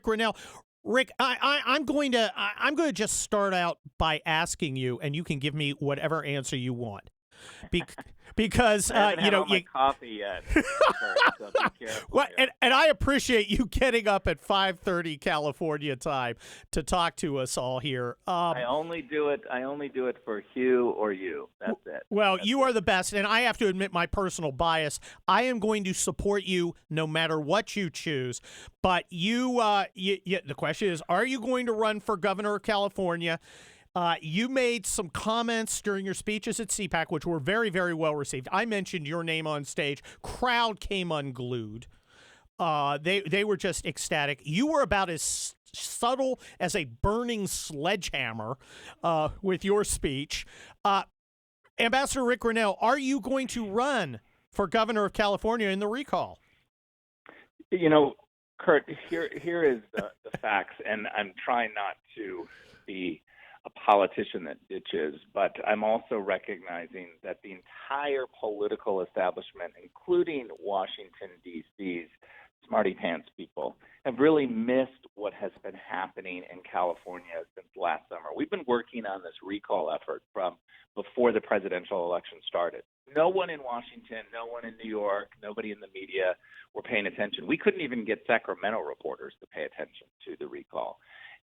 Grenell. Rick, I'm going to just start out by asking you, and you can give me whatever answer you want. Be- because I haven't you had know all my you coffee yet, Kurt, so be careful well, here. and I appreciate you getting up at 5:30 California time to talk to us all here. I only do it. I only do it for Hugh or you. That's it. Well, That's you it. are the best, and I have to admit my personal bias. I am going to support you no matter what you choose. But the question is, are you going to run for governor of California? You made some comments during your speeches at CPAC, which were very, very well received. I mentioned your name on stage. Crowd came unglued. They were just ecstatic. You were about as subtle as a burning sledgehammer with your speech. Ambassador Ric Grenell, are you going to run for governor of California in the recall? You know, Kurt, here is the facts, and I'm trying not to be a politician that ditches, but I'm also recognizing that the entire political establishment, including Washington, D.C.'s smarty pants people, have really missed what has been happening in California since last summer. We've been working on this recall effort from before the presidential election started. No one in Washington, no one in New York, nobody in the media were paying attention. We couldn't even get Sacramento reporters to pay attention to the recall.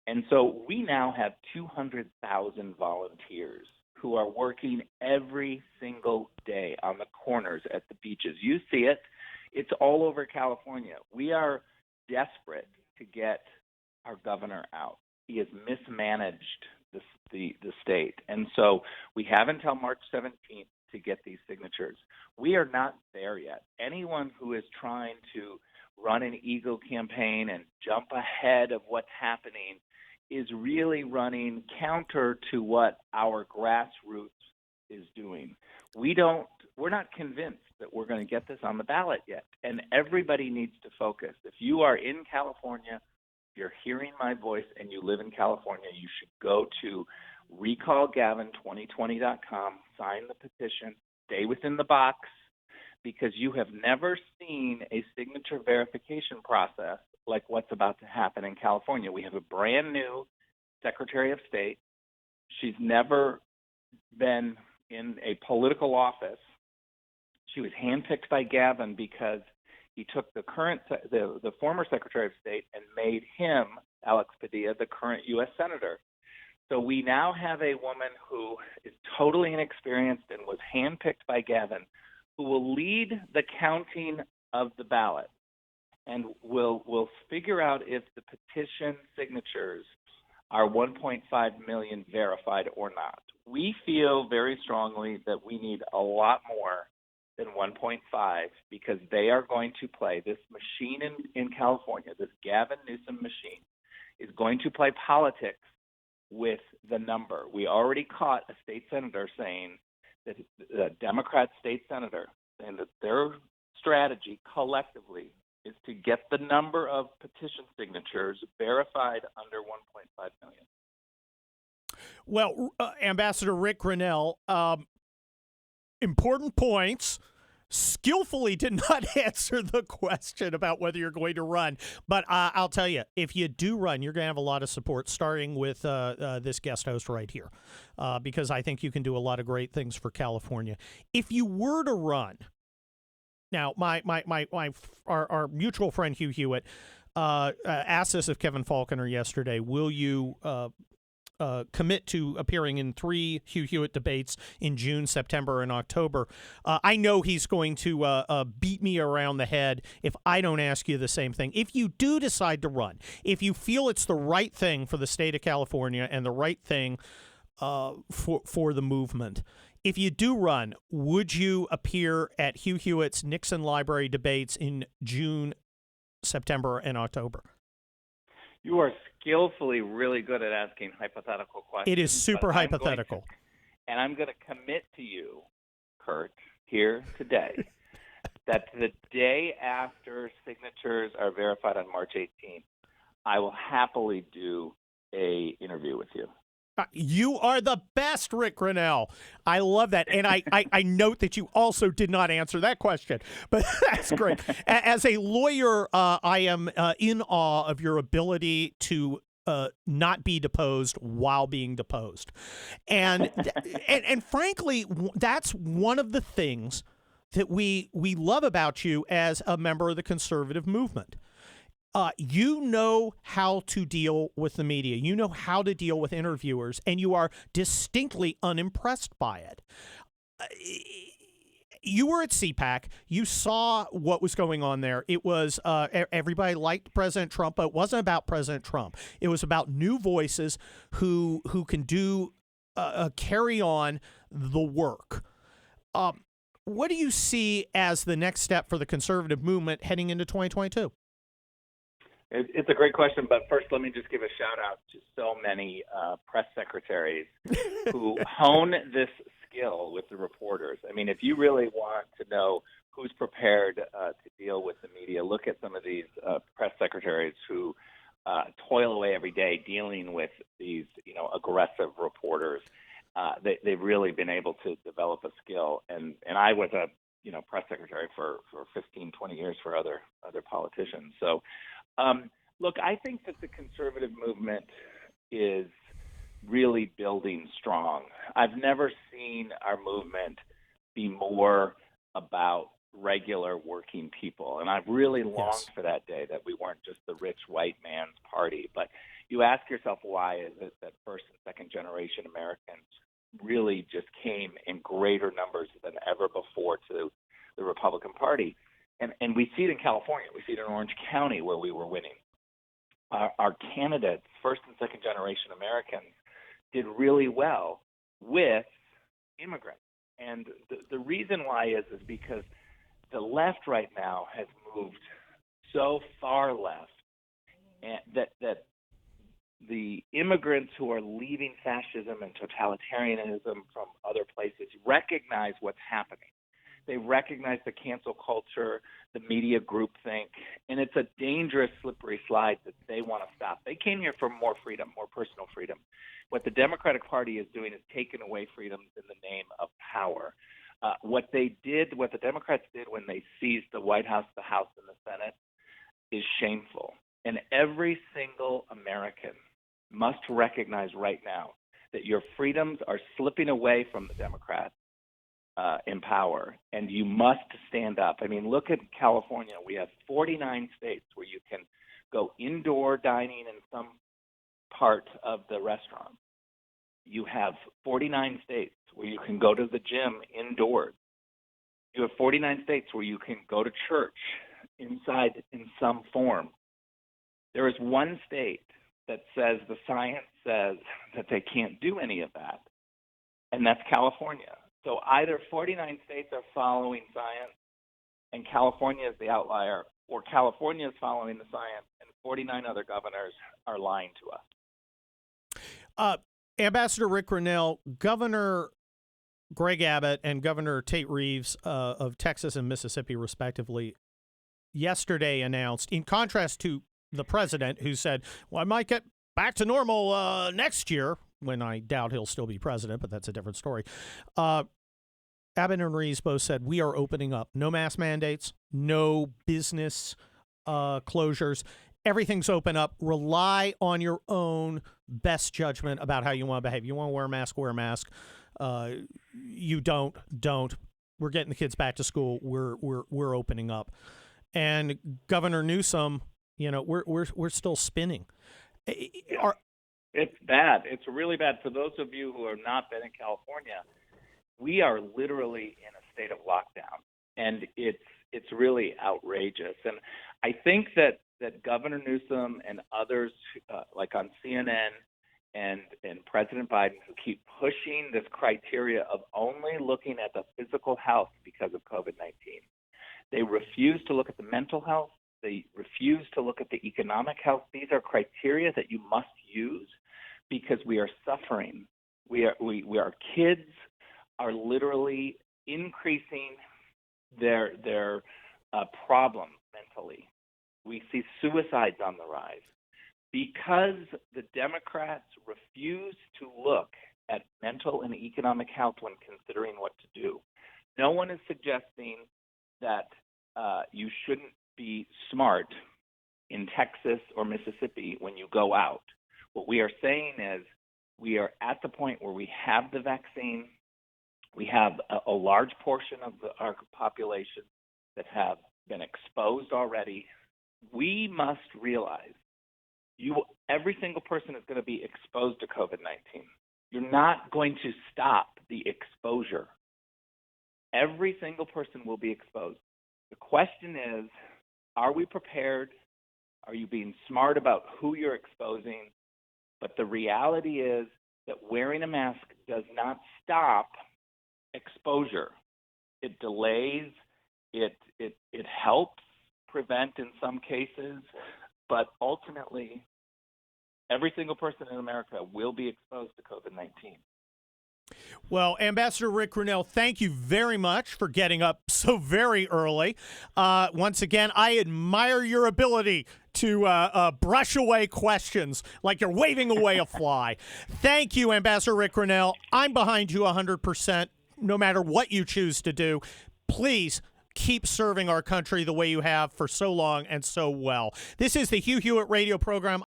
And so we now have 200,000 volunteers who are working every single day on the corners at the beaches. You see it. It's all over California. We are desperate to get our governor out. He has mismanaged the state. And so we have until March 17th to get these signatures. We are not there yet. Anyone who is trying to run an ego campaign and jump ahead of what's happening is really running counter to what our grassroots is doing. We're not convinced that we're going to get this on the ballot yet. And everybody needs to focus. If you are in California, if you're hearing my voice and you live in California, you should go to recallgavin2020.com, sign the petition, stay within the box, because you have never seen a signature verification process like what's about to happen in California. We have a brand new Secretary of State. She's never been in a political office. She was handpicked by Gavin because he took the former Secretary of State and made him, Alex Padilla, the current U.S. Senator. So we now have a woman who is totally inexperienced and was handpicked by Gavin, who will lead the counting of the ballot and will figure out if the petition signatures are 1.5 million verified or not. We feel very strongly that we need a lot more than 1.5 because they are going to play this machine in California, this Gavin Newsom machine, is going to play politics with the number. We already caught a state senator saying that the Democrat state senator saying that their strategy collectively is to get the number of petition signatures verified under 1.5 million. Well, Ambassador Ric Grenell, important points. Skillfully did not answer the question about whether you're going to run. But I'll tell you, if you do run, you're going to have a lot of support, starting with this guest host right here, because I think you can do a lot of great things for California. If you were to run, now our mutual friend Hugh Hewitt asked us of Kevin Faulconer yesterday, will you commit to appearing in 3 Hugh Hewitt debates in June, September, and October? I know he's going to beat me around the head if I don't ask you the same thing. If you do decide to run, if you feel it's the right thing for the state of California and the right thing for the movement, if you do run, would you appear at Hugh Hewitt's Nixon Library debates in June, September, and October? You are skillfully really good at asking hypothetical questions. It is super hypothetical. I'm going to commit to you, Kurt, here today, that the day after signatures are verified on March 18th, I will happily do an interview with you. You are the best, Ric Grenell. I love that. And I note that you also did not answer that question, but that's great. As a lawyer, I am in awe of your ability to not be deposed while being deposed. And, and frankly, that's one of the things that we love about you as a member of the conservative movement. You know how to deal with the media. You know how to deal with interviewers, and you are distinctly unimpressed by it. You were at CPAC. You saw what was going on there. It was everybody liked President Trump, but it wasn't about President Trump. It was about new voices who can do carry on the work. What do you see as the next step for the conservative movement heading into 2022? It's a great question, but first let me just give a shout out to so many press secretaries who hone this skill with the reporters. I mean, if you really want to know who's prepared to deal with the media, look at some of these press secretaries who toil away every day dealing with these, aggressive reporters. They've really been able to develop a skill, and I was a press secretary for 15, 20 years for other politicians. So. Look, I think that the conservative movement is really building strong. I've never seen our movement be more about regular working people. And I've really longed for that day that we weren't just the rich white man's party. But you ask yourself, why is it that first and second generation Americans really just came in greater numbers than ever before to the Republican Party? And we see it in California. We see it in Orange County where we were winning. Our candidates, first and second generation Americans, did really well with immigrants. And the reason why is because the left right now has moved so far left and that the immigrants who are leaving fascism and totalitarianism from other places recognize what's happening. They recognize the cancel culture, the media groupthink, and it's a dangerous, slippery slide that they want to stop. They came here for more freedom, more personal freedom. What the Democratic Party is doing is taking away freedoms in the name of power. What the Democrats did when they seized the White House, the House, and the Senate is shameful. And every single American must recognize right now that your freedoms are slipping away from the Democrats in power, and you must stand up. I mean, look at California. We have 49 states where you can go indoor dining in some part of the restaurant. You have 49 states where you can go to the gym indoors. You have 49 states where you can go to church inside in some form. There is one state that says the science says that they can't do any of that, and that's California. So either 49 states are following science and California is the outlier, or California is following the science and 49 other governors are lying to us. Ambassador Ric Grenell, Governor Greg Abbott and Governor Tate Reeves of Texas and Mississippi, respectively, yesterday announced, in contrast to the president who said, well, I might get back to normal next year, when I doubt he'll still be president, but that's a different story. Abbott and Reeves both said, we are opening up. No mask mandates, no business closures. Everything's open up. Rely on your own best judgment about how you want to behave. You want to wear a mask. You don't. We're getting the kids back to school. We're opening up. And Governor Newsom, we're still spinning. It's bad. It's really bad. For those of you who have not been in California, we are literally in a state of lockdown, and it's really outrageous. And I think that Governor Newsom and others, like on CNN and President Biden, who keep pushing this criteria of only looking at the physical health because of COVID-19, they refuse to look at the mental health. They refuse to look at the economic health. These are criteria that you must use because we are suffering. Our kids are literally increasing their problems mentally. We see suicides on the rise. because the Democrats refuse to look at mental and economic health when considering what to do. No one is suggesting that you shouldn't be smart in Texas or Mississippi when you go out. What we are saying is we are at the point where we have the vaccine. We have a large portion of our population that have been exposed already. We must realize every single person is going to be exposed to COVID-19. You're not going to stop the exposure. Every single person will be exposed. The question is, are we prepared? Are you being smart about who you're exposing? But the reality is that wearing a mask does not stop exposure. It delays, it helps prevent in some cases, but ultimately, every single person in America will be exposed to COVID-19. Well, Ambassador Ric Grenell, thank you very much for getting up so very early. Once again, I admire your ability to brush away questions like you're waving away a fly. Thank you, Ambassador Ric Grenell. I'm behind you 100%, no matter what you choose to do. Please keep serving our country the way you have for so long and so well. This is the Hugh Hewitt radio program.